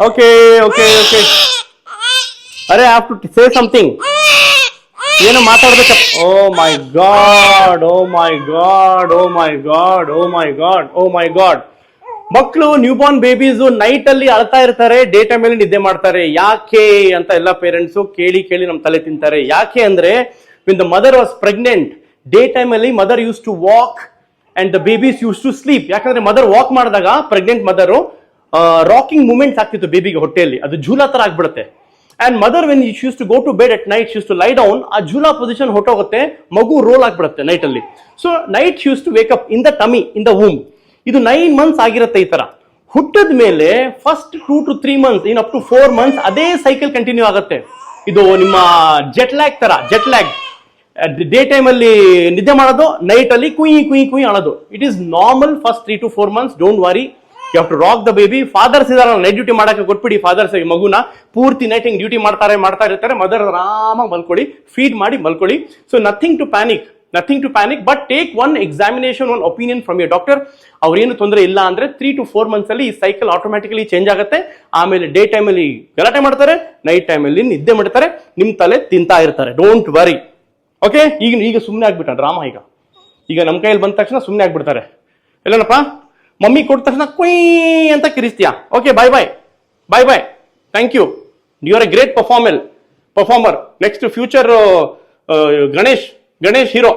Okay okay okay. ಅರೆ have to say something. ಏನು ಮಾತಾಡ್ಬೇಕ? ಓ ಮೈ god, ಓ ಮೈ god, ಓ ಮೈ god, ಓ ಮೈ god, ಓ ಮೈ god. ಮಕ್ಕಳು new Born babies night ಅಲ್ಲಿ ಅಳ್ತಾ ಇರ್ತಾರೆ, ಡೇ ಟೈಮ್ ಅಲ್ಲಿ ನಿದ್ದೆ ಮಾಡ್ತಾರೆ. ಯಾಕೆ ಅಂತ ಎಲ್ಲ ಪೇರೆಂಟ್ಸ್ ಕೇಳಿ ಕೇಳಿ ನಮ್ ತಲೆ ತಿಂತಾರೆ. ಯಾಕೆ ಅಂದ್ರೆ when the mother was pregnant, day time ಅಲ್ಲಿ mother use to walk and the babies use to sleep. ಯಾಕಂದ್ರೆ ಮದರ್ ವಾಕ್ ಮಾಡಿದಾಗ ಪ್ರೆಗ್ನೆಂಟ್ ಮದರ್ ರಾಕಿಂಗ್ ಮೂವ್ಮೆಂಟ್ಸ್ ಆಗ್ತಿತ್ತು ಬೇಬಿಗೆ ಹೊಟ್ಟೆಯಲ್ಲಿ, ಅದು ಝೂಲಾ ತರ ಆಗ್ಬಿಡುತ್ತೆ. And mother when she use to go to bed at night, she use to lie down, ಆ ಝೂಲಾ ಪೊಸಿಷನ್ ಹೊಟ್ಟೋಗುತ್ತೆ, ಮಗು ರೋಲ್ ಆಗ್ಬಿಡುತ್ತೆ ನೈಟ್ ಅಲ್ಲಿ. So night she use to wake up in the tummy, in the whom. ಇದು 9 months ಆಗಿರುತ್ತೆ. ಈ ತರ ಹುಟ್ಟದ ಮೇಲೆ first 2 to 3 months, in up to 4 months ಅದೇ ಸೈಕಲ್ ಕಂಟಿನ್ಯೂ ಆಗುತ್ತೆ. ಇದು ನಿಮ್ಮ ಜೆಟ್ ಲ್ಯಾಗ್ ತರ. ಜೆಟ್ ಲ್ಯಾಗ್ ಡೇ ಟೈಮ್ ಅಲ್ಲಿ ನಿದ್ದೆ ಮಾಡೋದು, ನೈಟ್ ಅಲ್ಲಿ ಕುಯ್ ಕುಯ್ ಕುಯ್ ಅಳೋದು. It is normal first 3 to 4 months. Don't worry, you have to rock the baby. Fathers ಇದಾರೆ, ನೈಟ್ ಡ್ಯೂಟಿ ಮಾಡಕ್ಕೆ ಕೊಟ್ಬಿಡಿ. ಫಾದರ್ಸ್ ಮಗುನ ಪೂರ್ತಿ ನೈಟ್ ಹಿಂಗ್ ಡ್ಯೂಟಿ ಮಾಡ್ತಾ ಇರ್ತಾರೆ. ಮದರ್ ಆರಾಮಾಗಿ ಮಲ್ಕೊಳ್ಳಿ, ಫೀಡ್ ಮಾಡಿ ಮಲ್ಕೊಳ್ಳಿ. So nothing to panic, nothing to panic. But take one examination, one opinion from your doctor. ಅವ್ರೇನು ತೊಂದರೆ ಇಲ್ಲ ಅಂದ್ರೆ 3 to 4 months ಅಲ್ಲಿ ಈ ಸೈಕಲ್ ಆಟೋಮ್ಯಾಟಿಕಲಿ ಚೇಂಜ್ ಆಗುತ್ತೆ. ಆಮೇಲೆ ಡೇ ಟೈಮ್ ಅಲ್ಲಿ ಗಲಾಟೆ ಮಾಡ್ತಾರೆ, ನೈಟ್ ಟೈಮ್ ಅಲ್ಲಿ ನಿದ್ದೆ ಮಾಡ್ತಾರೆ, ನಿಮ್ ತಲೆ ತಿಂತಾ ಇರ್ತಾರೆ. Don't worry. ಓಕೆ, ಈಗ ಸುಮ್ಮನೆ ಆಗ್ಬಿಟ್ಟ ಡ್ರಾಮಾ. ಈಗ ನಮ್ಮ ಕೈಯಲ್ಲಿ ಬಂದ ತಕ್ಷಣ ಸುಮ್ಮನೆ ಆಗ್ಬಿಡ್ತಾರೆ. ಎಲ್ಲನಪ್ಪ ಮಮ್ಮಿ ಕೊಟ್ಟ ತಕ್ಷಣ ಕುಯ್ ಅಂತ ಕಿರಿಸ್ತೀಯಾ? Okay, bye bye bye bye, thank you, you are a great performer. Next future Ganesh hero.